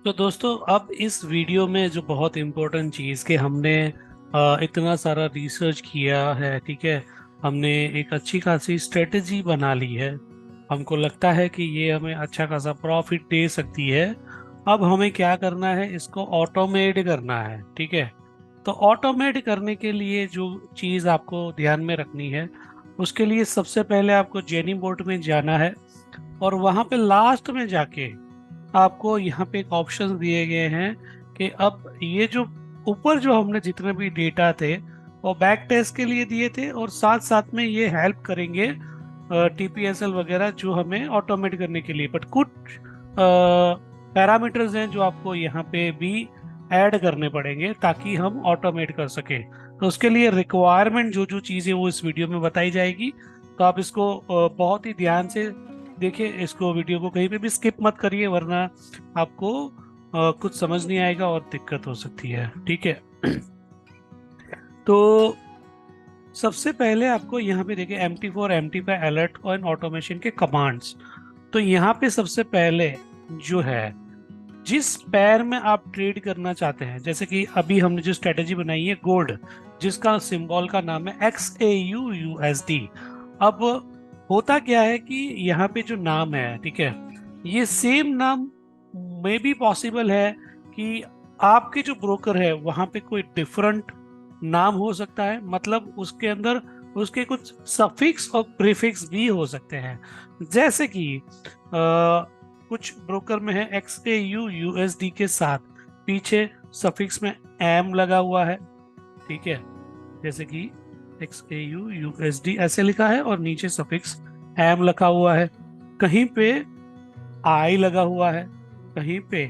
तो दोस्तों अब इस वीडियो में जो बहुत इम्पोर्टेंट चीज़ कि हमने इतना सारा रिसर्च किया है, ठीक है। हमने एक अच्छी खासी स्ट्रेटेजी बना ली है। हमको लगता है कि ये हमें अच्छा खासा प्रॉफिट दे सकती है। अब हमें क्या करना है, इसको ऑटोमेट करना है, ठीक है। तो ऑटोमेट करने के लिए जो चीज़ आपको ध्यान में रखनी है, उसके लिए सबसे पहले आपको जेनी बोर्ड में जाना है और वहां पे लास्ट में जाके आपको यहाँ पे एक ऑप्शन दिए गए हैं कि अब ये जो ऊपर जो हमने जितने भी डेटा थे वो बैक टेस्ट के लिए दिए थे और साथ साथ में ये हेल्प करेंगे टीपीएसएल वगैरह जो हमें ऑटोमेट करने के लिए। बट कुछ पैरामीटर्स हैं जो आपको यहाँ पे भी ऐड करने पड़ेंगे ताकि हम ऑटोमेट कर सके। तो उसके लिए रिक्वायरमेंट जो जो चीज़ें वो इस वीडियो में बताई जाएगी। तो आप इसको बहुत ही ध्यान से देखिए, इसको वीडियो को कहीं पे भी स्किप मत करिए, वरना आपको कुछ समझ नहीं आएगा और दिक्कत हो सकती है, ठीक है। तो सबसे पहले आपको यहाँ पे देखिए MT4 MT5 अलर्ट और ऑटोमेशन के कमांड्स। तो यहाँ पे सबसे पहले जो है, जिस पैर में आप ट्रेड करना चाहते हैं, जैसे कि अभी हमने जो स्ट्रेटेजी बनाई है गोल्ड, जिसका सिंबल का नाम है XAUUSD। अब होता क्या है कि यहाँ पे जो नाम है, ठीक है, ये सेम नाम में भी पॉसिबल है कि आपके जो ब्रोकर है वहां पे कोई डिफरेंट नाम हो सकता है, मतलब उसके अंदर उसके कुछ सफिक्स और प्रीफिक्स भी हो सकते हैं। जैसे कि कुछ ब्रोकर में है XAUUSD के साथ पीछे सफिक्स में एम लगा हुआ है, ठीक है। जैसे कि XAUUSD ऐसे लिखा है और नीचे सफिक्स एम लिखा हुआ है। कहीं पे आई लगा हुआ है, कहीं पे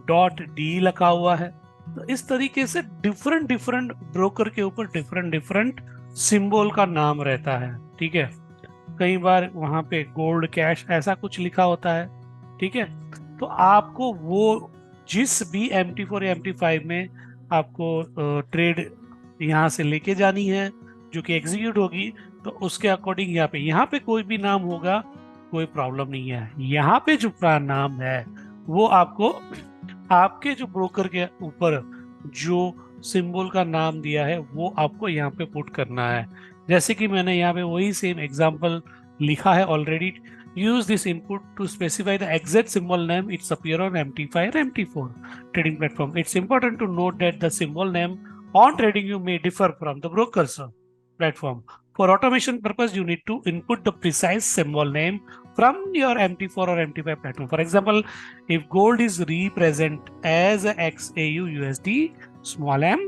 डॉट डी लगा हुआ है। तो इस तरीके से डिफरेंट डिफरेंट ब्रोकर के ऊपर डिफरेंट डिफरेंट सिंबल का नाम रहता है, ठीक है। कई बार वहां पे गोल्ड कैश ऐसा कुछ लिखा होता है, ठीक है। तो आपको वो जिस भी MT4 या MT5 में आपको ट्रेड यहाँ से लेके जानी है जो कि एग्जीक्यूट होगी, तो उसके अकॉर्डिंग यहाँ पे कोई भी नाम होगा, कोई प्रॉब्लम नहीं है। यहाँ पे जो नाम है वो आपको आपके जो ब्रोकर के ऊपर जो सिंबल का नाम दिया है वो आपको यहाँ पे पुट करना है। जैसे कि मैंने यहाँ पे वही सेम एग्जांपल लिखा है already. Use this input to specify the exact symbol name it's appear on MT5 or MT4 trading platform. It's important to note that the symbol name on TradingView may differ from the broker's platform. For automation purpose, you need to input the precise symbol name from your MT4 or MT5 platform. For example, if gold is represent as a XAUUSD small m,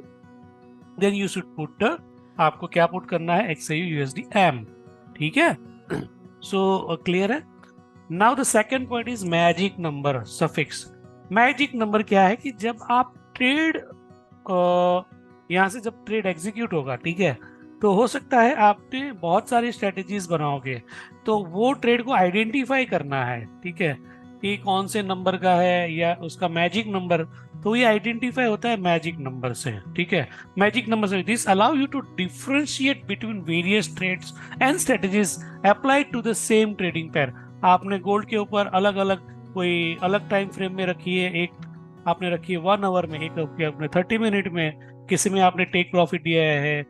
then you should put the आपको क्या put करना है, XAUUSD M, ठीक है। So clear है। Now the second point is magic number suffix. Magic number क्या है कि जब आप ट्रेड यहाँ से जब ट्रेड एग्जीक्यूट होगा, ठीक है, तो हो सकता है आपने बहुत सारी स्ट्रेटेजीज बनाओगे, तो वो ट्रेड को आइडेंटिफाई करना है, ठीक है, कि कौन से नंबर का है या उसका मैजिक नंबर। तो ये आइडेंटिफाई होता है मैजिक नंबर से, ठीक है। मैजिक नंबर से this allow you to differentiate between various trades and strategies applied to the same trading pair. आपने गोल्ड के ऊपर अलग अलग कोई अलग टाइम फ्रेम में रखी है, एक आपने रखी है 1 आवर में, एक आपने 30 मिनट में, किसी में आपने टेक प्रॉफिट दिया है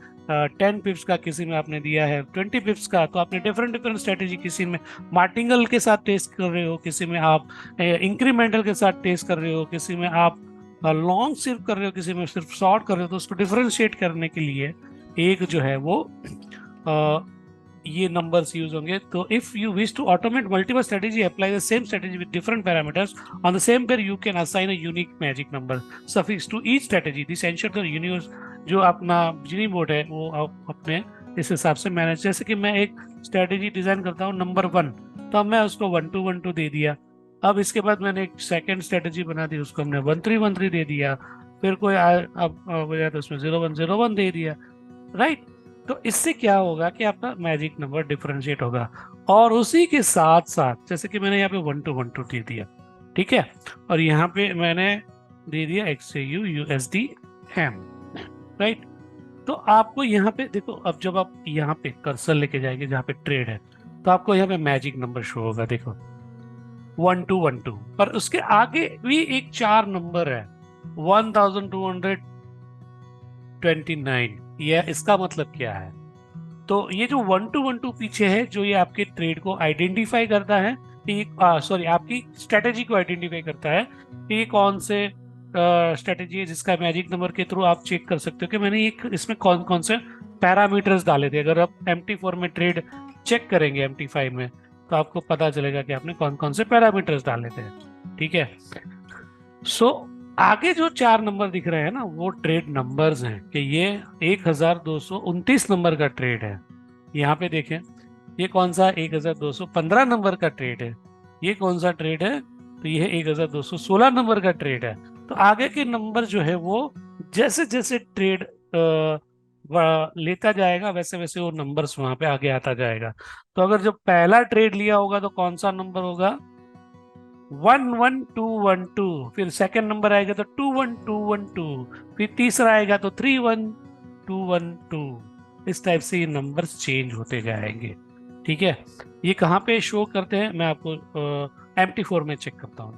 10 पिप्स का, किसी में आपने दिया है 20 पिप्स का। तो आपने डिफरेंट डिफरेंट स्ट्रेटेजी, किसी में मार्टिंगल के साथ टेस्ट कर रहे हो, किसी में आप इंक्रीमेंटल के साथ टेस्ट कर रहे हो, किसी में आप लॉन्ग सिर्फ कर रहे हो, किसी में सिर्फ शॉर्ट कर रहे हो। तो उसको डिफरेंशिएट करने के लिए एक जो है वो ये नंबर्स यूज होंगे। तो if you wish to automate multiple strategy, apply the same strategy with different parameters on the same pair, you can assign a unique magic number suffix to each strategy. This ensure the universe जो अपना जिनी board है वो आप अपने इस हिसाब से manage. जैसे कि मैं एक स्ट्रेटेजी डिजाइन करता हूँ नंबर 1, तो अब मैं उसको 1212 दे दिया। अब इसके बाद मैंने एक सेकेंड स्ट्रेटेजी बना दी, उसको हमने 1313 दे दिया। फिर कोई अब बजाय तो उसमें 0101 दे दिया, राइट। तो इससे क्या होगा कि आपका मैजिक नंबर डिफरेंशिएट होगा। और उसी के साथ साथ जैसे कि मैंने यहाँ पे 1212 दे दिया, ठीक है, और यहाँ पे मैंने दे दिया XAUUSD M, राइट। तो आपको यहाँ पे देखो, अब जब आप यहाँ पे कर्सर लेके जाएंगे जहाँ पे ट्रेड है, तो आपको यहाँ पे मैजिक नंबर शो होगा, देखो 1212, पर उसके आगे भी एक 4 नंबर है 1229। ये इसका मतलब क्या है? तो ये जो 1212 पीछे है, जो ये आपके ट्रेड को आइडेंटिफाई करता है कि सॉरी, आपकी स्ट्रेटेजी को आइडेंटिफाई करता है कि ये कौन से स्ट्रेटेजी है, जिसका मैजिक नंबर के थ्रू आप चेक कर सकते हो कि मैंने एक इसमें कौन कौन से पैरामीटर्स डाले थे। अगर आप MT4 में ट्रेड चेक करेंगे MT5 में, तो आपको पता चलेगा कि आपने कौन कौन से पैरामीटर्स डाले थे। ठीक है। सो आगे जो 4 नंबर दिख रहे हैं ना, वो ट्रेड नंबर्स हैं कि ये 1229 नंबर का ट्रेड है। यहाँ पे देखें, ये कौन सा 1215 नंबर का ट्रेड है, ये कौन सा ट्रेड है, तो ये 1216 नंबर का ट्रेड है। तो आगे के नंबर जो है वो जैसे जैसे ट्रेड लेता जाएगा, वैसे वैसे वो नंबर्स वहां पे आगे आता जाएगा। तो अगर जब पहला ट्रेड लिया होगा तो कौन सा नंबर होगा? 11212। फिर सेकंड नंबर आएगा तो 21212। फिर तीसरा आएगा तो 31212। इस टाइप से ये नंबर्स चेंज होते जाएंगे। ठीक है। ये कहाँ पे शो करते हैं, मैं आपको MT4 में चेक करता हूँ।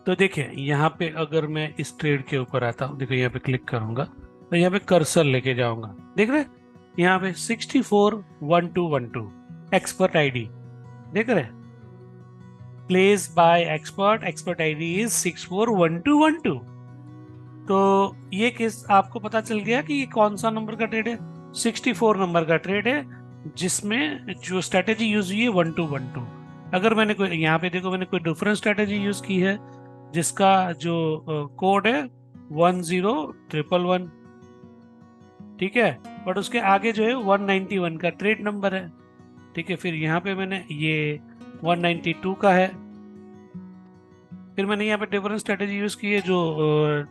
तो देखिए यहाँ पे अगर मैं इस ट्रेड के ऊपर आता हूँ, देखो यहाँ पे क्लिक करूंगा तो यहाँ पे कर्सर लेके जाऊंगा, देख रहे हैं? यहाँ पे 641212 एक्सपर्ट आईडी, देख रहे हैं? Place by expert, expert ID is 641212। तो ये किस आपको पता चल गया कि ये कौन सा नंबर का ट्रेड है? 64 नंबर का ट्रेड है, जिसमें जो स्ट्रेटेजी यूज हुई है 1212। अगर मैंने कोई, यहाँ पे देखो, मैंने कोई डिफरेंट स्ट्रेटेजी यूज की है जिसका जो कोड है 10111। ठीक है। बट उसके आगे जो है 191 का ट्रेड नंबर है। ठीक है। फिर यहाँ पे मैंने ये 192 का है। फिर मैंने यहाँ पे डिफरेंट स्ट्रेटेजी यूज की है जो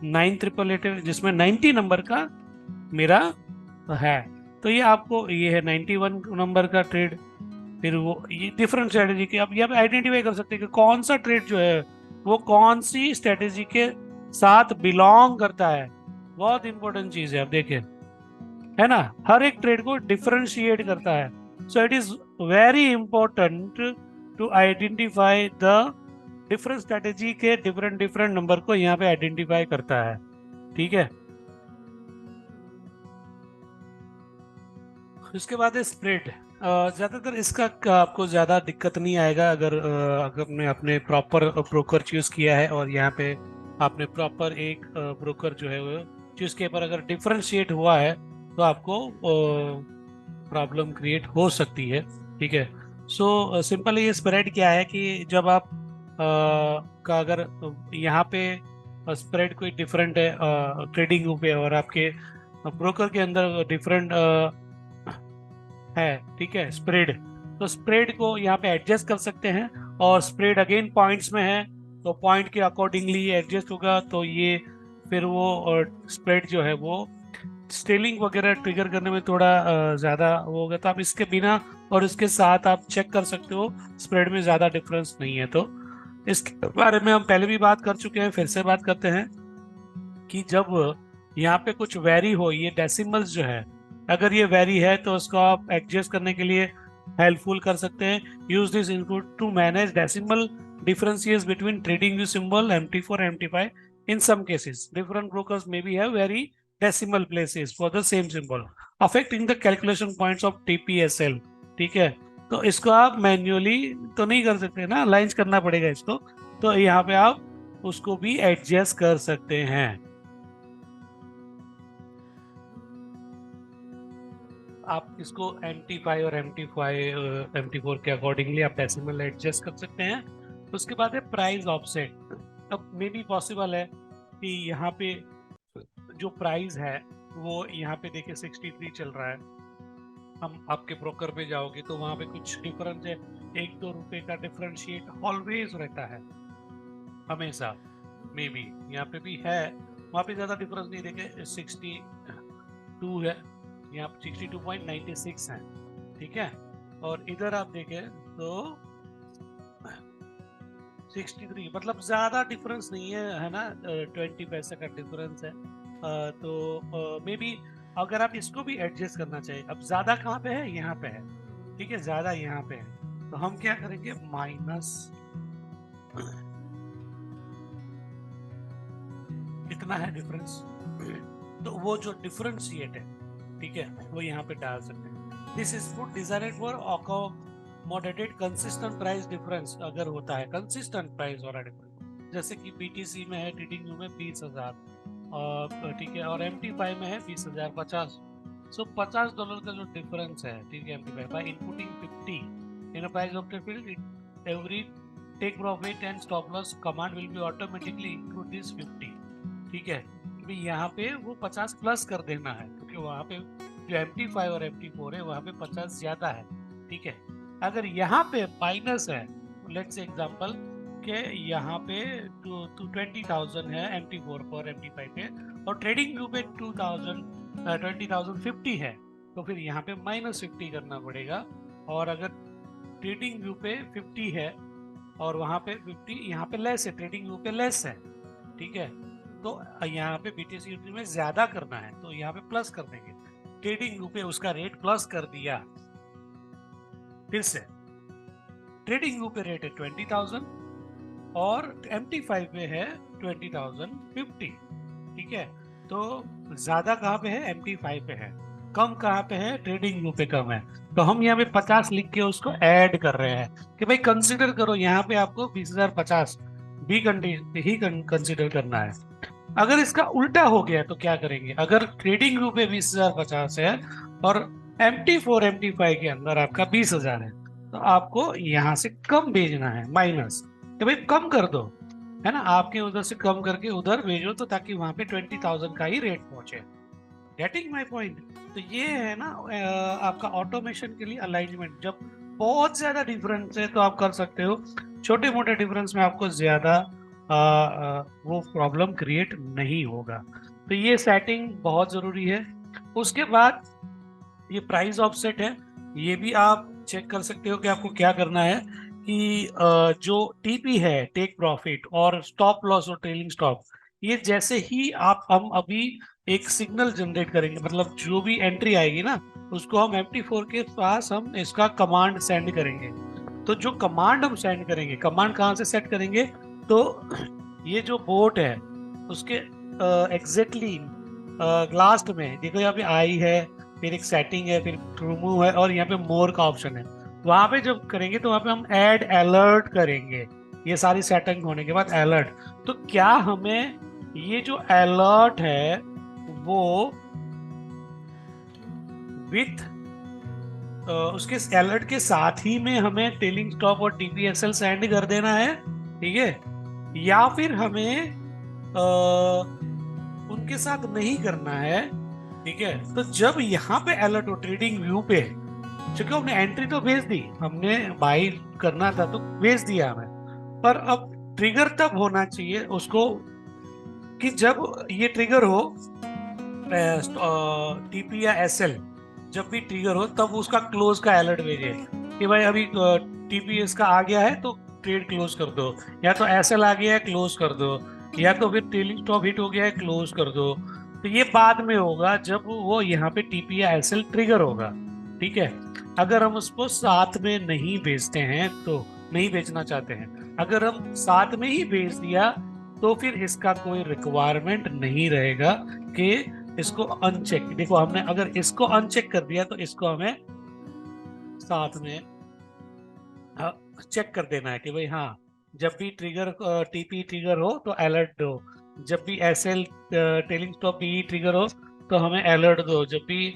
9888 है, जिसमें 90 नंबर का मेरा है। तो ये आपको, ये है 91 नंबर का ट्रेड। फिर वो ये डिफरेंट स्ट्रेटेजी की आप यहाँ पे आइडेंटिफाई कर सकते हैं कि कौन सा ट्रेड जो है वो कौन सी स्ट्रेटेजी के साथ बिलोंग करता है। बहुत इंपॉर्टेंट चीज है, आप देखें, है ना? हर एक ट्रेड को डिफरेंशिएट करता है। So it is very important to identify the different strategy के डिफरेंट डिफरेंट नंबर को यहाँ पे आइडेंटिफाई करता है। ठीक है। उसके बाद है स्प्रेड। ज्यादातर इसका आपको ज्यादा दिक्कत नहीं आएगा अगर अगर आपने अपने प्रॉपर ब्रोकर चूज किया है और यहाँ पे आपने प्रॉपर एक ब्रोकर जो है वो चूज किया, पर अगर डिफरेंशिएट हुआ है तो आपको प्रॉब्लम क्रिएट हो सकती है। ठीक है। सो सिंपल ये स्प्रेड क्या है कि जब आप का अगर यहाँ पे स्प्रेड कोई डिफरेंट है ट्रेडिंग पे, और आपके ब्रोकर के अंदर डिफरेंट है, ठीक है, स्प्रेड, तो स्प्रेड को यहाँ पे एडजस्ट कर सकते हैं। और स्प्रेड अगेन पॉइंट्स में है, तो पॉइंट के अकॉर्डिंगली एडजस्ट होगा। तो ये फिर वो स्प्रेड जो है वो स्टेलिंग वगैरह ट्रिगर करने में थोड़ा ज्यादा वो होगा। तो आप इसके बिना और इसके साथ आप चेक कर सकते हो, स्प्रेड में ज्यादा डिफरेंस नहीं है। तो इसके बारे में हम पहले भी बात कर चुके हैं, फिर से बात करते हैं कि जब यहाँ पे कुछ वेरी हो, ये डेसिमल्स जो है, अगर ये वेरी है तो उसको आप एडजस्ट करने के लिए हेल्पफुल कर सकते हैं। Use this input to manage decimal differences between trading view symbol MT4 MT5. In some cases, different brokers maybe have very decimal places for the same symbol, affecting the calculation points of TPSL. ठीक है। तो इसको आप manually तो नहीं कर सकते ना, अलाइन करना पड़ेगा इसको। तो यहाँ पे आप उसको भी एडजस्ट कर सकते हैं। आप इसको MT5 और MT4 के अकॉर्डिंगली आप डेसिमल एडजस्ट कर सकते हैं। उसके बाद है प्राइस ऑफसेट। अब मे बी पॉसिबल है कि यहाँ पे जो प्राइस है वो यहाँ पे देखिए 63 चल रहा है। हम आपके ब्रोकर पे जाओगे तो वहां पे कुछ डिफरेंस है, 1-2 रुपए का डिफरेंशिएट ऑलवेज रहता है, हमेशा। मे बी यहाँ पे भी है, वहां पे ज्यादा डिफरेंस नहीं, देखे 62 है, यहाँ पे 62.96 है। ठीक है। और इधर आप देखें तो 63, मतलब ज्यादा डिफरेंस नहीं है, है ना? 20 पैसे का डिफरेंस है। तो मे बी अगर आप इसको भी एडजस्ट करना चाहिए, अब ज्यादा कहाँ पे है, यहाँ पे है, ठीक है, ज्यादा यहाँ पे है, तो हम क्या करेंगे, माइनस कितना है डिफरेंस, तो वो जो डिफरेंशिएट है, ठीक है, वो यहाँ पे डाल सकते हैं। This is food designed for accommodated consistent price difference, अगर होता है कंसिस्टेंट प्राइस वाला डिफरेंस, जैसे कि बीटीसी में है, टीडीयू में 20,000, और ठीक है, और MT5 में है 20,000 50, सो $50 का जो डिफरेंस है, ठीक है, MT5 by inputting 50 in a price of field, every take profit and stop loss command will be automatically include this 50, ठीक है, क्योंकि यहाँ पे वो 50 प्लस कर देना है, क्योंकि वहाँ पे जो MT5 और MT4 है वहाँ पे 50 ज्यादा है, ठीक है। अगर यहाँ पे माइनस है, लेट्स से एग्जांपल के यहाँ पे 20,000 है MT4 पर MT5 पे, और ट्रेडिंग व्यू पे 20,050 है, तो फिर यहाँ पे -50 करना पड़ेगा। और अगर ट्रेडिंग व्यू पे 50 है और वहाँ पे 50, यहाँ पे लेस है, ट्रेडिंग व्यू पे लेस है, ठीक है, तो यहाँ पे BTC में ज्यादा करना है, तो यहाँ पे प्लस कर देंगे, ट्रेडिंग व्यू पे उसका रेट प्लस कर दिया, फिर से ट्रेडिंग व्यू पे रेट है 20,000 और MT5 पे है 20,050, ठीक है, तो ज्यादा कहाँ पे है, MT5 पे है, कम कहाँ पे है, ट्रेडिंग व्यू पे कम है, तो हम यहाँ पे 50 लिख के उसको ऐड कर रहे हैं कि भाई कंसिडर करो, यहाँ पे आपको 20,050 भी ही कंसिडर करना है। अगर इसका उल्टा हो गया तो क्या करेंगे, अगर ट्रेडिंग व्यू पे 20,050 है और MT4 MT5 के अंदर आपका 20,000 है, तो आपको यहाँ से कम भेजना है, माइनस, तो भाई कम कर दो, है ना, आपके उधर से कम करके उधर भेजो, तो ताकि वहां पे 20,000 का ही रेट पहुंचे। Getting my point. तो ये है ना आपका ऑटोमेशन के लिए अलाइनमेंट। जब बहुत ज्यादा डिफरेंस है तो आप कर सकते हो, छोटे मोटे डिफरेंस में आपको ज्यादा वो प्रॉब्लम क्रिएट नहीं होगा। तो ये सेटिंग बहुत जरूरी है। उसके बाद ये प्राइस ऑफसेट है, ये भी आप चेक कर सकते हो कि आपको क्या करना है कि जो टीपी है, टेक प्रॉफिट, और स्टॉप लॉस और ट्रेलिंग स्टॉप, ये जैसे ही आप हम अभी एक सिग्नल जनरेट करेंगे, मतलब जो भी एंट्री आएगी ना, उसको हम MT4 के पास हम इसका कमांड सेंड करेंगे। तो जो कमांड हम सेंड करेंगे, कमांड कहाँ से सेट करेंगे, तो ये जो बोट है उसके एग्जैक्टली लास्ट में देखो, यहाँ पे आई है, फिर एक सेटिंग है, फिर रिमूव है, और यहाँ पे मोर का ऑप्शन है। वहां पे जब करेंगे तो वहां पे हम ऐड अलर्ट करेंगे, ये सारी सेटिंग होने के बाद अलर्ट। तो क्या हमें ये जो अलर्ट है वो विथ उसके अलर्ट के साथ ही में हमें टेलिंग स्टॉप और TPSL सेंड कर देना है, ठीक है, या फिर हमें उनके साथ नहीं करना है, ठीक है। तो जब यहाँ पे अलर्ट हो ट्रेडिंग व्यू पे, क्योंकि हमने एंट्री तो भेज दी, हमने बाई करना था तो भेज दिया हमें, पर अब ट्रिगर तब होना चाहिए उसको कि जब ये ट्रिगर हो, TP या SL, जब भी ट्रिगर हो तब उसका क्लोज का अलर्ट भेजे कि भाई अभी TPS का आ गया है तो ट्रेड क्लोज कर दो, या तो SL आ गया है क्लोज कर दो, या तो फिर ट्रेलिंग स्टॉप हिट हो गया है क्लोज कर दो। तो ये बाद में होगा जब वो यहाँ पे TP या SL ट्रिगर होगा, ठीक है। अगर हम उसको साथ में नहीं भेजते हैं, तो नहीं भेजना चाहते हैं, अगर हम साथ में ही भेज दिया तो फिर इसका कोई रिक्वायरमेंट नहीं रहेगा कि इसको अनचेक। देखो हमने अगर इसको अनचेक कर दिया तो इसको हमें साथ में चेक कर देना है कि भाई हाँ, जब भी ट्रिगर TP ट्रिगर हो तो अलर्ट दो, जब भी SL telling stop PE trigger हो तो हमें अलर्ट दो, जब भी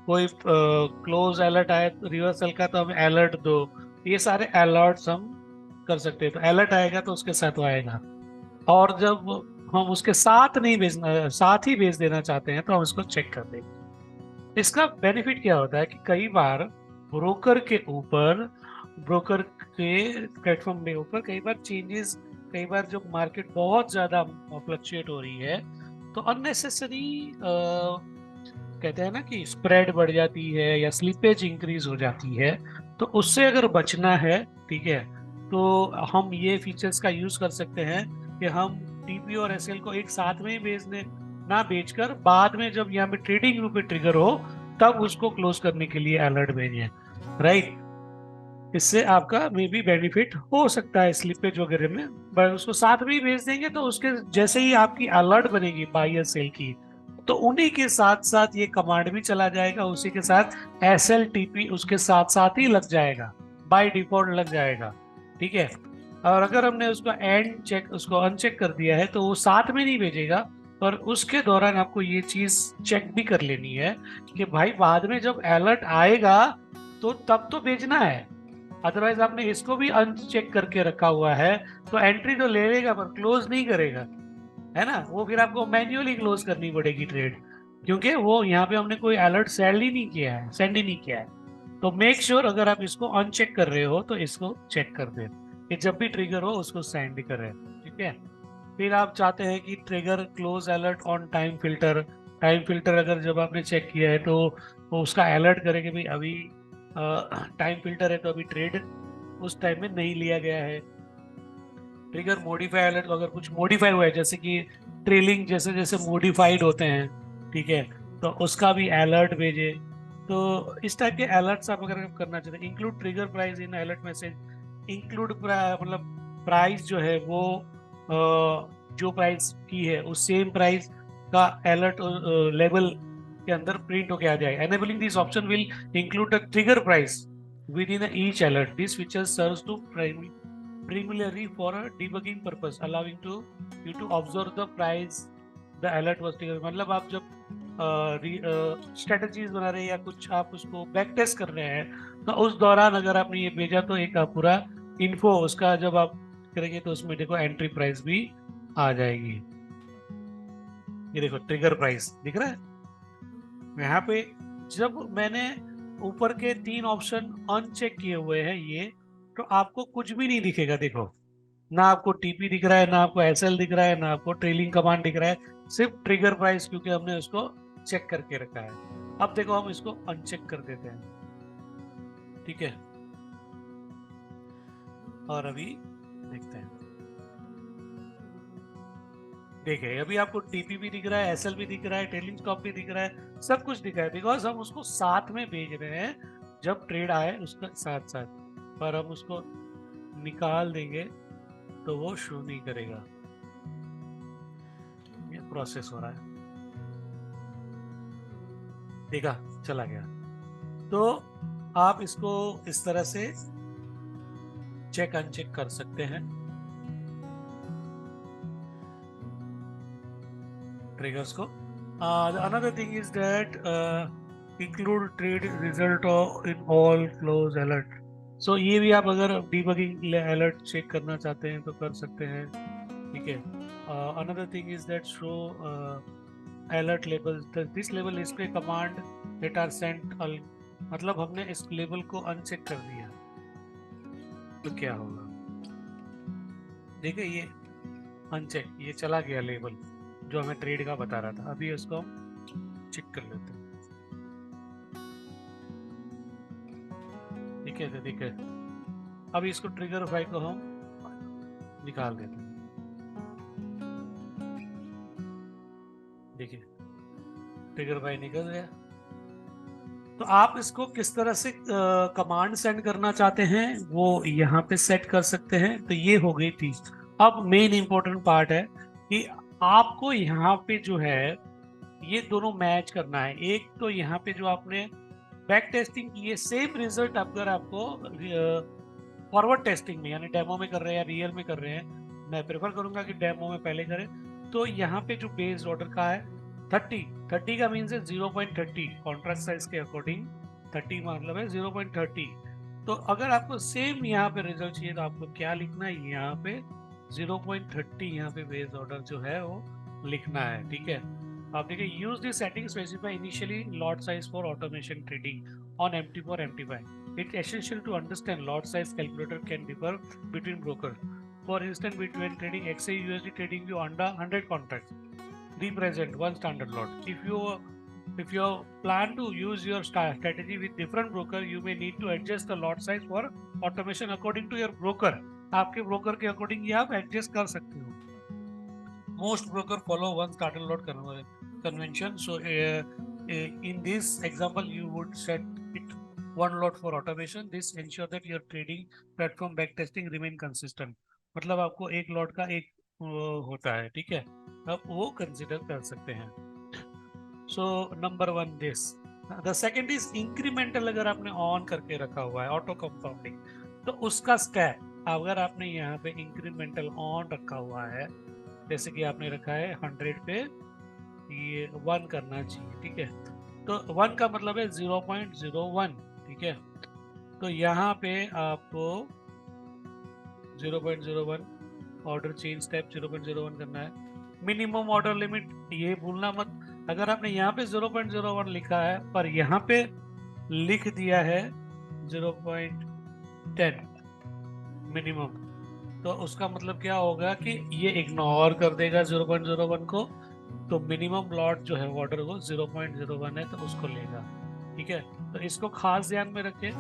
कोई क्लोज अलर्ट आए रिवर्सल का तो हमें अलर्ट दो। ये सारे अलर्ट्स हम कर सकते हैं, तो अलर्ट आएगा तो उसके साथ वो आएगा। और जब हम उसके साथ नहीं भेजना, साथ ही भेज देना चाहते हैं, तो हम इसको चेक कर देंगे। इसका बेनिफिट क्या होता है कि कई बार ब्रोकर के ऊपर, ब्रोकर के प्लेटफॉर्म के ऊपर कई बार चेंजेस, कई बार जब मार्केट बहुत ज्यादा फ्लक्चुएट हो रही है तो अननेसेसरी कहते हैं ना कि स्प्रेड बढ़ जाती है या स्लिपेज इंक्रीज हो जाती है। तो उससे अगर बचना है, ठीक है, तो हम ये फीचर्स का यूज कर सकते हैं कि हम TP और SL को एक साथ में ही भेज दें। ना बेचकर बाद में जब यहाँ पे ट्रेडिंग व्यू पे ट्रिगर हो तब उसको क्लोज करने के लिए अलर्ट भेजिए, राइट। इससे आपका मे बी बेनिफिट हो सकता है स्लिपेज वगैरह में, बट उसको साथ में ही भेज देंगे तो उसके जैसे ही आपकी अलर्ट बनेगी बाई या सेल की, तो उन्हीं के साथ साथ ये कमांड भी चला जाएगा, उसी के साथ SLTP उसके साथ साथ ही लग जाएगा, बाय डिफॉल्ट लग जाएगा, ठीक है। और अगर हमने उसको एंड चेक उसको अनचेक कर दिया है तो वो साथ में नहीं भेजेगा, पर उसके दौरान आपको ये चीज चेक भी कर लेनी है कि भाई बाद में जब अलर्ट आएगा तो तब तो भेजना है, अदरवाइज आपने इसको भी अनचेक करके रखा हुआ है तो एंट्री तो ले लेगा पर क्लोज नहीं करेगा, है ना। वो फिर आपको मैन्युअली क्लोज करनी पड़ेगी ट्रेड, क्योंकि वो यहाँ पे हमने कोई अलर्ट सेंड ही नहीं किया है। तो मेक श्योर अगर आप इसको अनचेक कर रहे हो तो इसको चेक कर दें कि जब भी ट्रिगर हो उसको सेंड करें, ठीक है। फिर आप चाहते हैं कि trigger close alert on time filter, time filter अगर जब आपने चेक किया है तो वो उसका अलर्ट करे कि भाई अभी टाइम फिल्टर है तो अभी ट्रेड उस टाइम में नहीं लिया गया है। ट्रिगर मॉडिफाई अलर्ट, अगर कुछ मॉडिफाई हुआ है जैसे कि ट्रेलिंग जैसे जैसे मॉडिफाइड होते हैं, ठीक है, तो उसका भी अलर्ट भेजे। तो इस टाइप के अलर्ट्स आप अगर करना चाहते हैं, include trigger price in alert message, include मतलब प्राइस जो है वो जो प्राइस की है उस सेम प्राइस का अलर्ट लेवल के अंदर प्रिंट होके आ जाए। Enabling this option will include the trigger price within each alert. This feature serves to primarily for a debugging purpose, allowing you to observe the price the alert was triggered। मतलब आप जब strategies बना रहे हैं या कुछ आप उसको बैक टेस्ट कर रहे हैं तो उस दौरान अगर आपने ये भेजा तो एक पूरा इन्फो उसका जब आप करेंगे तो उसमें देखो एंट्री प्राइस भी आ जाएगी। ये देखो ट्रिगर प्राइस दिख रहा है यहाँ पे। जब मैंने ऊपर के 3 ऑप्शन अनचेक किए हुए हैं ये, तो आपको कुछ भी नहीं दिखेगा, देखो ना आपको टीपी दिख रहा है, ना आपको SL दिख रहा है, ना आपको ट्रेलिंग कमांड दिख रहा है, सिर्फ ट्रिगर प्राइस, क्योंकि हमने उसको चेक करके रखा है। अब देखो हम इसको अनचेक कर देते हैं, ठीक है, और अभी देखते हैं। देखिए अभी आपको टीपी भी दिख रहा है, SL भी दिख रहा है, ट्रेलिंग स्टॉप भी दिख रहा है, सब कुछ दिख रहा है, बिकॉज हम उसको साथ में भेज रहे हैं जब ट्रेड आए उसका साथ साथ। पर हम उसको निकाल देंगे तो वो शो नहीं करेगा, ये प्रोसेस हो रहा है, देखा चला गया। तो आप इसको इस तरह से चेक अनचेक कर सकते हैं ट्रिगर्स को। another thing is that include trade result in all close alert। so ये भी आप अगर debugging alert चेक करना चाहते हैं तो कर सकते हैं, ठीक है। another thing is that show alert labels, this label display command that are sent मतलब हमने इस लेबल को अनचेक कर दिया तो क्या होगा, देखिए ये अनचेक ये चला गया लेबल जो हमें ट्रेड का बता रहा था। अभी उसको हम चेक कर लेते हैं, ठीक है, तो ठीक है। अभी इसको ट्रिगर फाइल को हम निकाल देते हैं, देखिए ट्रिगर फाइल निकल गया। तो आप इसको किस तरह से कमांड सेंड करना चाहते हैं वो यहाँ पे सेट कर सकते हैं। तो ये हो गई थी। अब मेन इंपॉर्टेंट पार्ट है कि आपको यहाँ पे जो है ये दोनों मैच करना है। एक तो यहाँ पे जो आपने बैक टेस्टिंग की है सेम रिजल्ट अगर आपको फॉरवर्ड टेस्टिंग में यानी डेमो में कर रहे हैं या रियल में कर रहे हैं, मैं प्रेफर करूंगा कि डेमो में पहले करें। तो यहाँ पे जो बेस्ड ऑर्डर का है 30 का मीन्स है 0.30 कॉन्ट्रैक्ट साइज के अकॉर्डिंग 30 मतलब है 0.30। तो अगर आपको सेम यहाँ पे रिजल्ट चाहिए तो आपको क्या लिखना है, यहाँ पे 0.30 यहाँ पे बेस्ड ऑर्डर जो है वो लिखना है, ठीक है। आप देखिए use this setting specify initially lot size for automation trading on MT4 MT5। It essential to understand lot size calculator can differ between broker. For instance, between trading XAU USD trading view under 100 contracts, represent one standard lot. If you plan to use your strategy with different broker, you may need to adjust the lot size for automation according to your broker। आपके broker के according ये आप adjust कर सकते हो। most broker follow one starter lot convention. So in this example you would set it one lot for automation. This ensure that your trading platform backtesting remain consistent. मतलब आपको एक lot का एक होता है, ठीक है, आप वो कंसिडर कर सकते हैं. So number one this. The second is incremental. अगर आपने ऑन करके रखा हुआ है ऑटो कंपाउंडिंग, तो उसका स्टेप अगर आपने यहाँ पे इंक्रीमेंटल ऑन रखा हुआ है, जैसे कि आपने रखा है 100 पे, ये 1 करना चाहिए, ठीक है, तो 1 का मतलब है 0.01, ठीक है, तो यहाँ पे आपको 0.01 ऑर्डर चेंज स्टेप 0.01 करना है. मिनिमम ऑर्डर लिमिट ये भूलना मत. अगर आपने यहाँ पे 0.01 लिखा है पर यहाँ पे लिख दिया है 0.10 मिनिमम, तो उसका मतलब क्या होगा कि ये इग्नोर कर देगा 0.01 को, तो मिनिमम लॉट जो है ऑर्डर वो 0.01 है तो उसको लेगा, ठीक है. तो इसको खास ध्यान में रखें.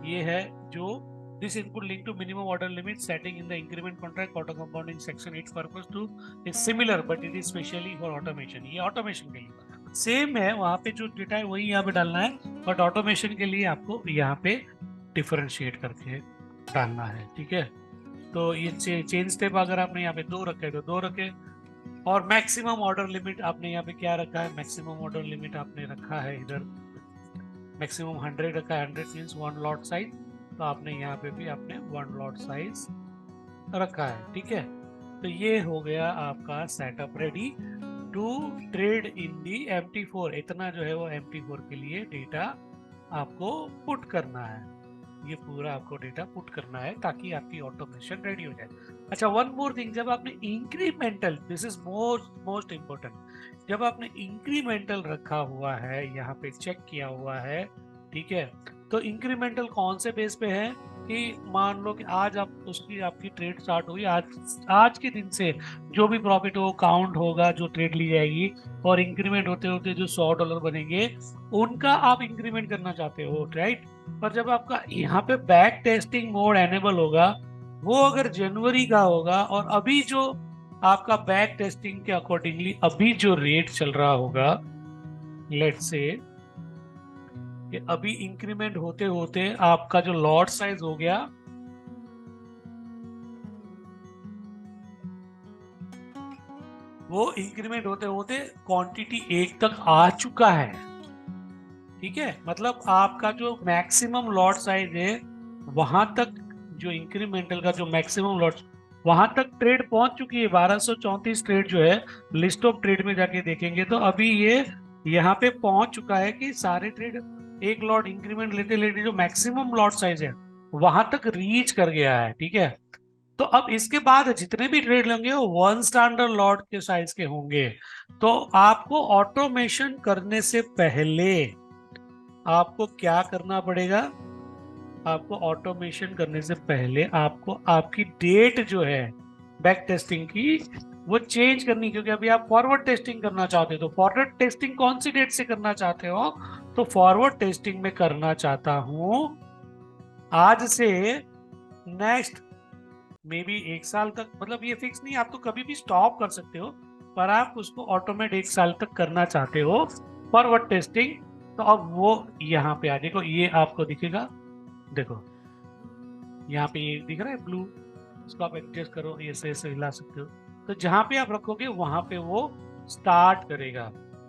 ये है जो this input link to minimum order limit setting in the increment contract auto compounding section. Its purpose to is similar but it is specially for automation. ये automation के लिए सेम है, वहां पे जो डेटा है वही यहाँ पे डालना है, बट ऑटोमेशन के लिए आपको यहाँ पे डिफरेंशिएट करके डालना है, ठीक है. तो ये चेंज स्टेप अगर आपने यहाँ पे 2 रखे तो 2 रखे, और मैक्सिमम ऑर्डर लिमिट आपने यहाँ पे क्या रखा है, मैक्सिमम ऑर्डर लिमिट आपने रखा है इधर मैक्सिमम 100 रखा है. 100 मीन्स 1 लॉट साइज, तो आपने यहाँ पे भी आपने 1 लॉट साइज रखा है, ठीक है. तो ये हो गया आपका setup ready to trade in the MT4. इतना जो है वो MT4 के लिए डेटा आपको पुट करना है, ये पूरा आपको डेटा पुट करना है ताकि आपकी ऑटोमेशन रेडी हो जाए. अच्छा, वन मोर थिंग, जब आपने incremental, this is most important, जब आपने इंक्रीमेंटल रखा हुआ है यहाँ पे चेक किया हुआ है, ठीक है, तो इंक्रीमेंटल कौन से बेस पे है कि मान लो कि आज आप उसकी आपकी ट्रेड स्टार्ट हुई, आज के दिन से जो भी प्रॉफिट हो काउंट होगा, जो ट्रेड ली जाएगी, और इंक्रीमेंट होते होते जो $100 बनेंगे उनका आप इंक्रीमेंट करना चाहते हो, राइट. पर जब आपका यहाँ पे बैक टेस्टिंग मोड एनेबल होगा, वो अगर जनवरी का होगा और अभी जो आपका बैक टेस्टिंग के अकॉर्डिंगली अभी जो रेट चल रहा होगा, लेट्स से कि अभी इंक्रीमेंट होते होते आपका जो लॉट साइज हो गया वो इंक्रीमेंट होते होते क्वांटिटी 1 तक आ चुका है, ठीक है, मतलब आपका जो मैक्सिमम लॉट साइज है वहां तक, जो इंक्रीमेंटल का जो मैक्सिमम लॉट वहां तक ट्रेड पहुंच चुकी है. 1234 ट्रेड जो है लिस्ट ऑफ ट्रेड में जाके देखेंगे तो अभी ये यहाँ पे पहुंच चुका है कि सारे ट्रेड एक लॉट इंक्रीमेंट लेते लेते जो मैक्सिमम लॉट साइज है वहां तक रीच कर गया है, ठीक है. तो अब इसके बाद जितने भी ट्रेड लेंगे वो 1 स्टैंडर्ड लॉट के साइज के होंगे. तो आपको ऑटोमेशन करने से पहले आपको क्या करना पड़ेगा, आपको ऑटोमेशन करने से पहले आपको आपकी डेट जो है बैक टेस्टिंग की वो चेंज करनी, क्योंकि अभी आप फॉरवर्ड टेस्टिंग करना चाहते हो. तो फॉरवर्ड टेस्टिंग कौन सी डेट से करना चाहते हो, तो फॉरवर्ड टेस्टिंग में करना चाहता हूं आज से नेक्स्ट मे बी 1 साल तक. मतलब ये फिक्स नहीं, आप तो कभी भी स्टॉप कर सकते हो, पर आप उसको ऑटोमेट 1 साल तक करना चाहते हो फॉरवर्ड टेस्टिंग. तो अब वो यहाँ पे आ, देखो ये आपको दिखेगा, देखो यहाँ पे ये दिख रहा है ब्लू, इसको आप एडजस्ट करो, ये ऐसे हिला सकते हो. तो जहां पे आप रखोगे वहां पे वो स्टार्ट करेगा,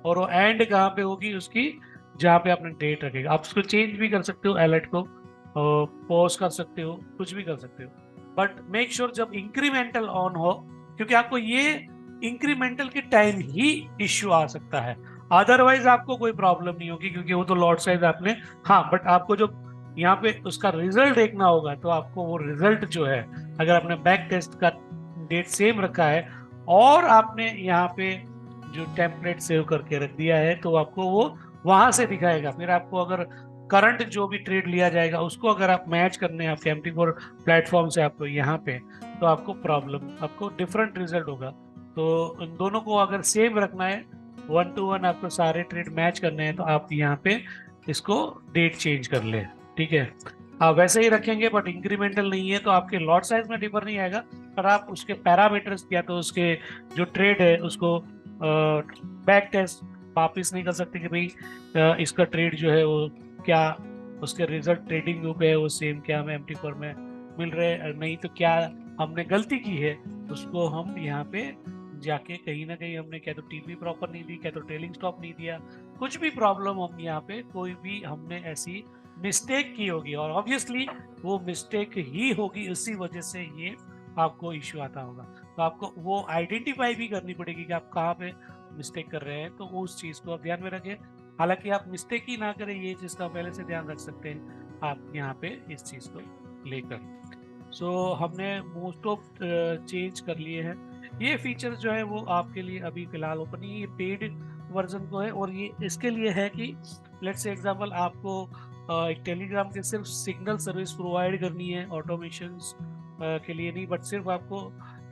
और वो एंड कहाँ पे होगी उसकी, जहाँ पे आपने डेट रखेगा. आप उसको चेंज भी कर सकते हो, अलर्ट को पॉज कर सकते हो, कुछ भी कर सकते हो, बट मेक श्योर जब इंक्रीमेंटल ऑन हो, क्योंकि आपको ये इंक्रीमेंटल के टाइम ही इश्यू आ सकता है, अदरवाइज आपको कोई प्रॉब्लम नहीं होगी क्योंकि वो तो लॉट साइज आपने, हाँ, बट आपको जो यहाँ पे उसका रिजल्ट देखना होगा, तो आपको वो रिजल्ट जो है, अगर आपने बैक टेस्ट का डेट सेम रखा है और आपने यहाँ पे जो टेम्पलेट सेव करके रख दिया है, तो आपको वो वहां से दिखाएगा. फिर आपको अगर करंट जो भी ट्रेड लिया जाएगा उसको अगर आप मैच करने हैं आपके MT4 प्लेटफॉर्म से आपको यहाँ पे, तो आपको प्रॉब्लम, आपको डिफरेंट रिजल्ट होगा. तो इन दोनों को अगर सेम रखना है, 1 to 1 आपको सारे ट्रेड मैच करने हैं, तो आप यहाँ पे इसको डेट चेंज कर ले, ठीक है. आप वैसे ही रखेंगे बट इंक्रीमेंटल नहीं है तो आपके लॉट साइज में डिफर नहीं आएगा, पर आप उसके पैरामीटर्स या तो उसके जो ट्रेड है उसको बैक टेस्ट वापिस नहीं कर सकते कि भाई इसका ट्रेड जो है वो क्या उसके रिजल्ट ट्रेडिंग व्यू पे है वो सेम क्या हमें MT4 में मिल रहे हैं, नहीं तो क्या हमने गलती की है उसको हम यहाँ पे जाके कहीं ना कहीं हमने क्या तो टीपी प्रॉपर नहीं दी, क्या तो ट्रेलिंग स्टॉप नहीं दिया, कुछ भी प्रॉब्लम हम यहाँ पे कोई भी हमने ऐसी मिस्टेक की होगी और ऑब्वियसली वो मिस्टेक ही होगी, उसी वजह से ये आपको इश्यू आता होगा। तो आपको वो आइडेंटिफाई भी करनी पड़ेगी कि आप कहाँ पे मिस्टेक कर रहे हैं, तो उस चीज़ को आप ध्यान में रखें। हालांकि आप मिस्टेक ही ना करें ये चीज़ का पहले से ध्यान रख सकते हैं आप यहाँ पे इस चीज़ को लेकर। सो हमने मोस्ट ऑफ चेंज कर लिए हैं। ये फीचर जो है वो आपके लिए अभी फिलहाल ओपन नहीं है, ये पेड वर्जन को है और ये इसके लिए है कि लेट्स से एग्जांपल आपको एक टेलीग्राम के सिर्फ सिग्नल सर्विस प्रोवाइड करनी है ऑटोमेशंस के लिए नहीं, बट सिर्फ आपको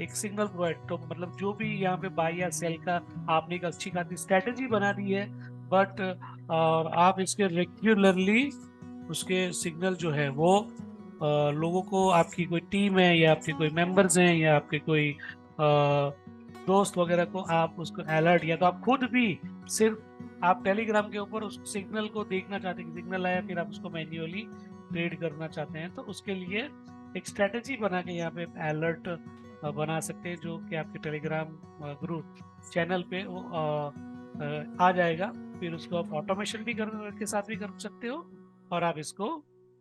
एक सिग्नल प्रोवाइड, तो मतलब जो भी यहाँ पे बाई या सेल का आपने एक अच्छी खासी स्ट्रेटेजी बना दी है, बट आप इसके रेगुलरली उसके सिग्नल जो है वो लोगों को, आपकी कोई टीम है या आपके कोई मेंबर्स हैं या आपके कोई दोस्त वगैरह को आप उसको अलर्ट, या तो आप खुद भी सिर्फ आप टेलीग्राम के ऊपर उस सिग्नल को देखना चाहते हैं कि सिग्नल आया, फिर आप उसको मैन्युअली ट्रेड करना चाहते हैं, तो उसके लिए एक स्ट्रेटेजी बना के यहाँ पे अलर्ट बना सकते हैं जो कि आपके टेलीग्राम ग्रुप चैनल पे वो आ जाएगा। फिर उसको आप ऑटोमेशन भी के साथ भी कर सकते हो और आप इसको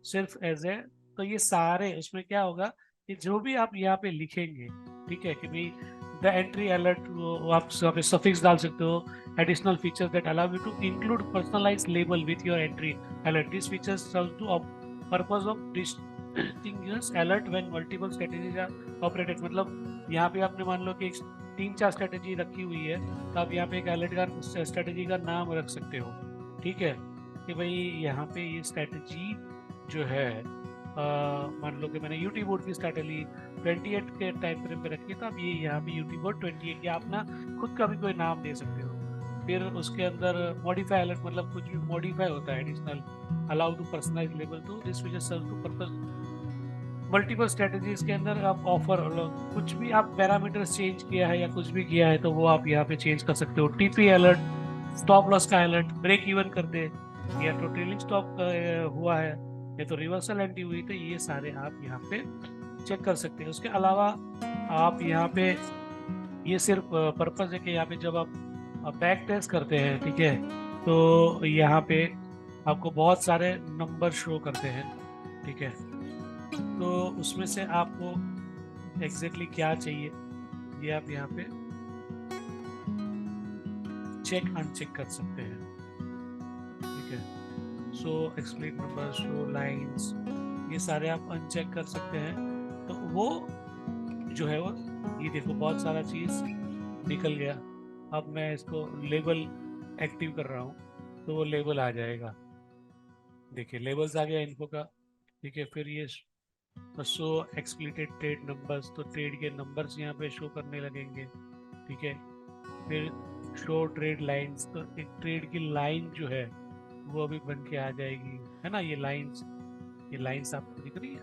सिर्फ एज ए, तो ये सारे उसमें क्या होगा कि जो भी आप यहाँ पे लिखेंगे, ठीक है, कि भाई द एंट्री अलर्ट, आप सफिक्स डाल सकते हो, additional features that allow you to include personalized label with your entry alert, this features serve to purpose of distinguish alert when multiple strategies are operated. मतलब यहाँ पे आपने मान लो कि 3-4 स्ट्रेटेजी रखी हुई है, तो आप यहाँ पे एक अलर्ट का स्ट्रेटेजी का नाम रख सकते हो, ठीक है, कि भाई यहाँ पे ये स्ट्रेटेजी जो है मान लो कि मैंने यूटी बोर्ड की स्ट्रेटेजी 28 के टाइम फ्रेम पे रखी है, तो आप ये यहाँ पे यूटी बोर्ड 28 या अपना खुद का भी कोई नाम दे सकते हो। फिर उसके अंदर मॉडिफाई अलर्ट, मतलब कुछ भी मॉडिफाई होता है additional, allow to personalize label to this feature serve to purpose multiple strategies के अंदर आप ऑफर, कुछ भी आप पैरामीटर्स चेंज किया है या कुछ भी किया है तो वो आप यहाँ पे चेंज कर सकते हो। टीपी अलर्ट, स्टॉप लॉस का अलर्ट, ब्रेक इवन कर दे, या तो ट्रेलिंग स्टॉप हुआ है या तो रिवर्सल एंट्री हुई, तो ये सारे आप यहाँ पे चेक कर सकते हैं। उसके अलावा आप यहाँ पे ये सिर्फ पर्पज है कि यहाँ पे जब आप बैक टेस्ट करते हैं, ठीक है, तो यहाँ पे आपको बहुत सारे नंबर शो करते हैं, ठीक है, तो उसमें से आपको एग्जैक्टली क्या चाहिए ये आप यहाँ पे चेक अनचेक कर सकते हैं, ठीक है। So explain number, show lines, ये सारे आप अनचेक कर सकते हैं, तो वो जो है वो ये देखो बहुत सारा चीज़ निकल गया। अब मैं इसको लेबल एक्टिव कर रहा हूँ तो वो लेबल आ जाएगा, देखिए लेबल्स आ गया इन्फो का, ठीक है। फिर ये शो एक्सप्लिटेड ट्रेड नंबर्स, तो ट्रेड के नंबर्स यहाँ पे शो करने लगेंगे, ठीक है। फिर शो ट्रेड लाइंस, तो एक ट्रेड की लाइन जो है वो अभी बन के आ जाएगी, है ना, ये लाइंस आपको दिख रही है,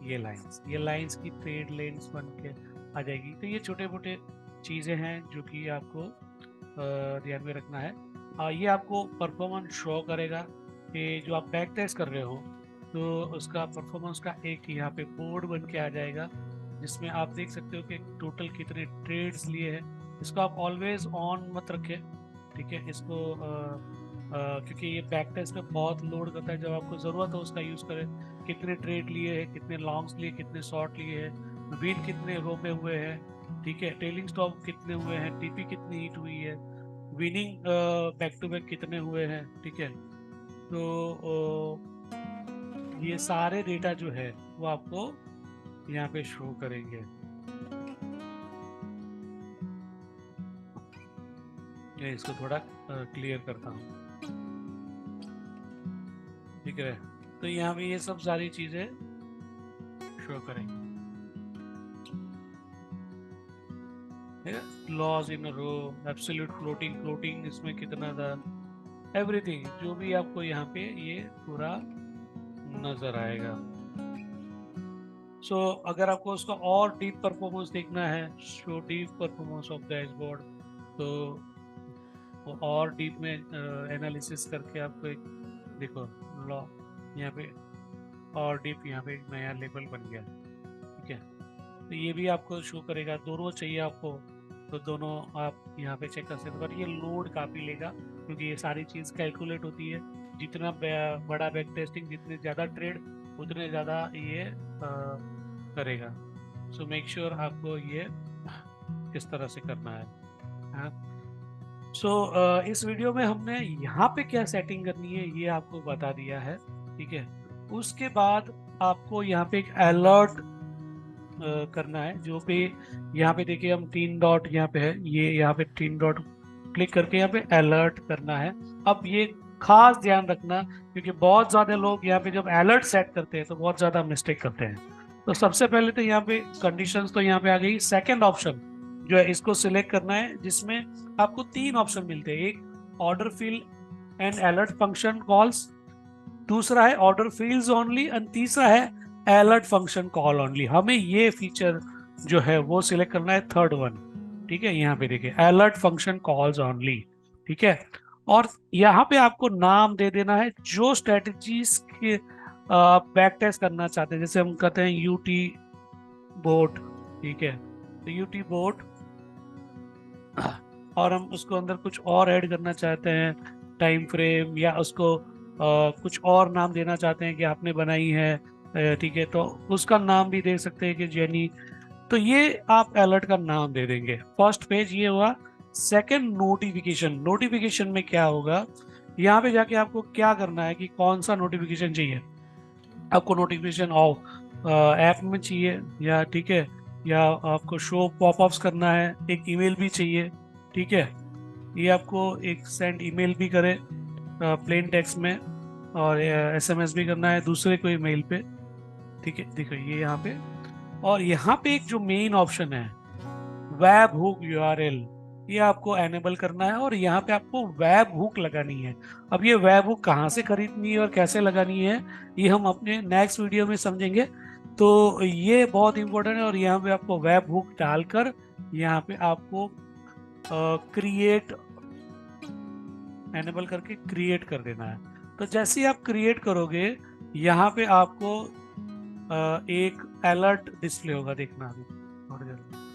ये लाइंस की ट्रेड लाइंस बन के आ जाएगी। तो ये छोटे मोटे चीज़ें हैं जो कि आपको ध्यान में रखना है। ये आपको परफॉर्मेंस शो करेगा कि जो आप बैक टेस्ट कर रहे हो तो उसका परफॉर्मेंस का एक यहाँ पे बोर्ड बन के आ जाएगा जिसमें आप देख सकते हो कि टोटल कितने ट्रेड्स लिए हैं। इसको आप ऑलवेज ऑन मत रखें, ठीक है, इसको क्योंकि ये बैक टेस्ट में बहुत लोड करता है, जब आपको ज़रूरत हो उसका यूज़ करें। कितने ट्रेड लिए हैं, कितने लॉन्ग्स लिए, कितने शॉर्ट लिए हैं, विन कितने रो में हुए हैं, ठीक है, ट्रेलिंग स्टॉप कितने हुए हैं, टीपी कितनी हिट हुई है, विनिंग बैक टू बैक कितने हुए हैं, ठीक है। तो ये सारे डेटा जो है वो आपको यहाँ पे शो करेंगे। मैं इसको थोड़ा क्लियर करता हूँ, ठीक है। तो यहाँ पे ये सब सारी चीजें शो करेंगे, loss in row, absolute floating इसमें कितना था, एवरीथिंग जो भी आपको यहाँ पे ये पूरा नजर आएगा। सो अगर आपको उसका और डीप परफॉर्मेंस देखना है, show deep performance of dashboard, तो वो और डीप में एनालिसिस करके आपको एक देखो लॉ यहाँ पे और डीप, यहाँ पे एक नया लेवल बन गया। ठीक है, तो ये भी आपको शो करेगा। दोनों चाहिए आपको तो दोनों आप यहाँ पे चेक कर सकते हो, पर ये लोड काफ़ी लेगा क्योंकि ये सारी चीज़ कैलकुलेट होती है। जितना बड़ा बैक टेस्टिंग, जितने ज़्यादा ट्रेड उतने ज़्यादा ये करेगा। सो मेक श्योर आपको ये किस तरह से करना है। हाँ, सो इस वीडियो में हमने यहाँ पे क्या सेटिंग करनी है ये आपको बता दिया है। ठीक है, उसके बाद आपको यहाँ पे एक अलर्ट करना है, जो पे यहाँ पे देखिए हम 3 डॉट यहाँ पे है, ये यहाँ पे 3 डॉट क्लिक करके यहाँ पे अलर्ट करना है। अब ये खास ध्यान रखना क्योंकि बहुत ज्यादा लोग यहाँ पे जब अलर्ट सेट करते हैं तो बहुत ज्यादा मिस्टेक करते हैं। तो सबसे पहले तो यहाँ पे कंडीशंस तो यहाँ पे आ गई। सेकंड ऑप्शन जो है इसको सिलेक्ट करना है, जिसमें आपको 3 ऑप्शन मिलते हैं। एक order field and alert function calls, दूसरा है ऑर्डर फील्ड्स ओनली, एंड तीसरा है अलर्ट फंक्शन कॉल ओनली। हमें ये फीचर जो है वो सिलेक्ट करना है, थर्ड वन। ठीक है, यहाँ पे देखिए अलर्ट फंक्शन कॉल्स ओनली। ठीक है, और यहाँ पे आपको नाम दे देना है जो स्ट्रेटजीज के बैक टेस्ट करना चाहते हैं। जैसे हम कहते हैं यूटी बोट। ठीक है, तो यूटी बोट, और हम उसको अंदर कुछ और ऐड करना चाहते हैं, टाइम फ्रेम, या उसको कुछ और नाम देना चाहते हैं कि आपने बनाई है। ठीक है, तो उसका नाम भी दे सकते हैं कि जेनी। तो ये आप अलर्ट का नाम दे देंगे। फर्स्ट पेज ये हुआ। सेकंड नोटिफिकेशन, नोटिफिकेशन में क्या होगा, यहाँ पे जाके आपको क्या करना है कि कौन सा नोटिफिकेशन चाहिए आपको। नोटिफिकेशन ऑफ ऐप में चाहिए, या ठीक है, या आपको शो पॉपअप्स करना है, एक ईमेल भी चाहिए। ठीक है, ये आपको एक सेंड ईमेल भी करे प्लेन टेक्स्ट में, और एसएमएस भी करना है दूसरे कोई मेल पे। ठीक है, देखो ये यहाँ पे, और यहाँ पे एक जो मेन ऑप्शन है वेब हुक यूआरएल, ये आपको एनेबल करना है, और यहाँ पे आपको वेब हुक लगानी है। अब ये वेब हुक कहाँ से खरीदनी है और कैसे लगानी है ये हम अपने नेक्स्ट वीडियो में समझेंगे। तो ये बहुत इंपॉर्टेंट है, और यहाँ पे आपको वेब हुक डालकर यहाँ पे आपको क्रिएट एनेबल करके क्रिएट कर देना है। तो जैसे ही आप क्रिएट करोगे यहाँ पे आपको एक अलर्ट डिस्प्ले होगा, देखना अभी थोड़ी देर में।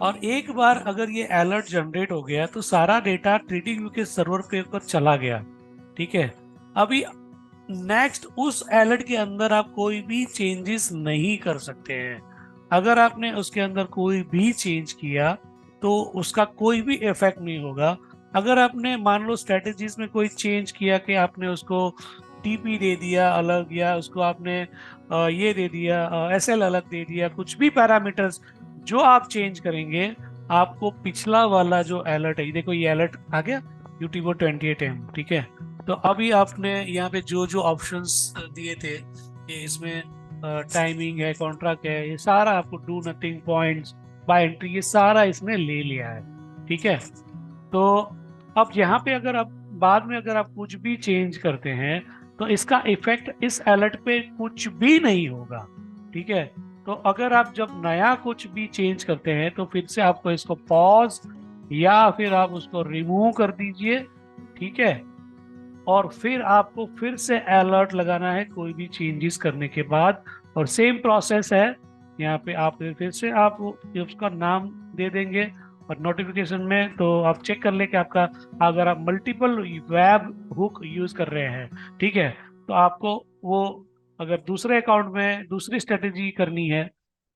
और एक बार अगर ये अलर्ट जनरेट हो गया तो सारा डेटा ट्रेडिंग व्यू के सर्वर पे ऊपर चला गया। ठीक है, अभी नेक्स्ट उस अलर्ट के अंदर आप कोई भी चेंजेस नहीं कर सकते हैं। अगर आपने उसके अंदर कोई भी चेंज किया तो उसका कोई भी इफेक्ट नहीं होगा। अगर आपने मान लो स्ट्रेटेजीज में कोई चेंज किया कि आपने उसको टीपी दे दिया अलग, या उसको आपने ये दे दिया एसएल अलग दे दिया, कुछ भी पैरामीटर्स जो आप चेंज करेंगे, आपको पिछला वाला जो अलर्ट है, देखो ये अलर्ट आ गया यूटीबो 28M। ठीक है, तो अभी आपने यहाँ पे जो जो ऑप्शंस दिए थे कि इसमें टाइमिंग है, कॉन्ट्रैक्ट है, ये सारा आपको do nothing points by entry, ये सारा इसने ले लिया है। ठीक है, तो अब यहाँ पे अगर आप बाद में अगर आप कुछ भी चेंज करते हैं तो इसका इफेक्ट इस अलर्ट पे कुछ भी नहीं होगा। ठीक है, तो अगर आप जब नया कुछ भी चेंज करते हैं तो फिर से आपको इसको पॉज या फिर आप उसको रिमूव कर दीजिए। ठीक है, और फिर आपको फिर से अलर्ट लगाना है कोई भी चेंजेस करने के बाद, और सेम प्रोसेस है। यहाँ पे आप फिर से आप उसका नाम दे देंगे, और नोटिफिकेशन में तो आप चेक कर ले कि आपका, अगर आप मल्टीपल वेब हुक यूज कर रहे हैं, ठीक है, तो आपको वो, अगर दूसरे अकाउंट में दूसरी स्ट्रेटेजी करनी है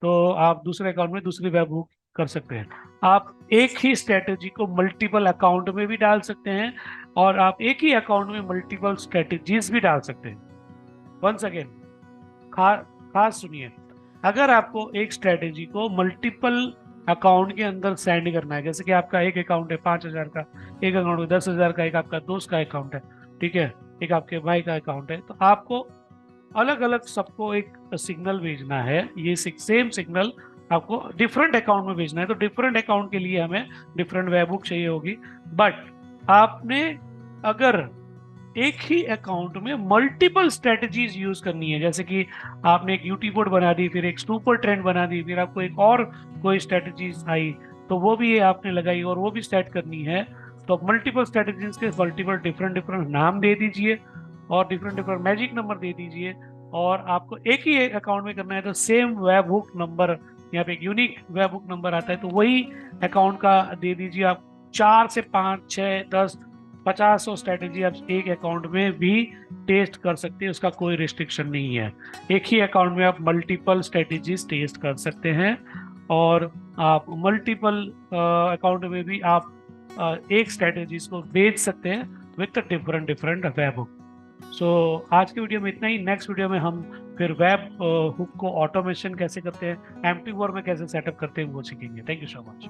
तो आप दूसरे अकाउंट में दूसरी वेब हुक कर सकते हैं। आप एक ही स्ट्रेटेजी को मल्टीपल अकाउंट में भी डाल सकते हैं, और आप एक ही अकाउंट में मल्टीपल स्ट्रेटेजीज भी डाल सकते हैं। वंस अगेन खास सुनिए, अगर आपको एक स्ट्रेटेजी को मल्टीपल अकाउंट के अंदर सेंड करना है, जैसे कि आपका एक अकाउंट है 5,000 का, एक अकाउंट है 10,000 का, एक आपका दोस्त का अकाउंट है, ठीक है, एक आपके भाई का अकाउंट है, तो आपको अलग अलग सबको एक सिग्नल भेजना है। ये सेम सिग्नल आपको डिफरेंट अकाउंट में भेजना है, तो डिफरेंट अकाउंट के लिए हमें डिफरेंट वेबबुक चाहिए होगी। बट आपने अगर एक ही अकाउंट में मल्टीपल स्ट्रेटजीज यूज करनी है, जैसे कि आपने एक यूटी बोर्ड बना दी, फिर एक सुपर ट्रेंड बना दी, फिर आपको एक और कोई स्ट्रेटजीज आई तो वो भी आपने लगाई और वो भी सेट करनी है, तो मल्टीपल स्ट्रेटजीज के मल्टीपल डिफरेंट डिफरेंट नाम दे दीजिए और डिफरेंट डिफरेंट मैजिक नंबर दे दीजिए। और आपको एक ही अकाउंट में करना है तो सेम वेब हुक नंबर, यहाँ पे एक यूनिक वेब हुक नंबर आता है, तो वही अकाउंट का दे दीजिए आप। 4 से 5 6 10 50 स्ट्रेटेजी आप एक अकाउंट में भी टेस्ट कर सकते हैं, उसका कोई रिस्ट्रिक्शन नहीं है। एक ही अकाउंट में आप मल्टीपल स्ट्रेटेजीज टेस्ट कर सकते हैं और आप मल्टीपल अकाउंट में भी आप एक स्ट्रेटेजीज को बेच सकते हैं with different different webhook. So आज की वीडियो में इतना ही। नेक्स्ट वीडियो में हम फिर वेब हुक को ऑटोमेशन कैसे करते हैं, एम्प्टी वॉर में कैसे सेटअप करते हैं वो सीखेंगे। Thank you so much.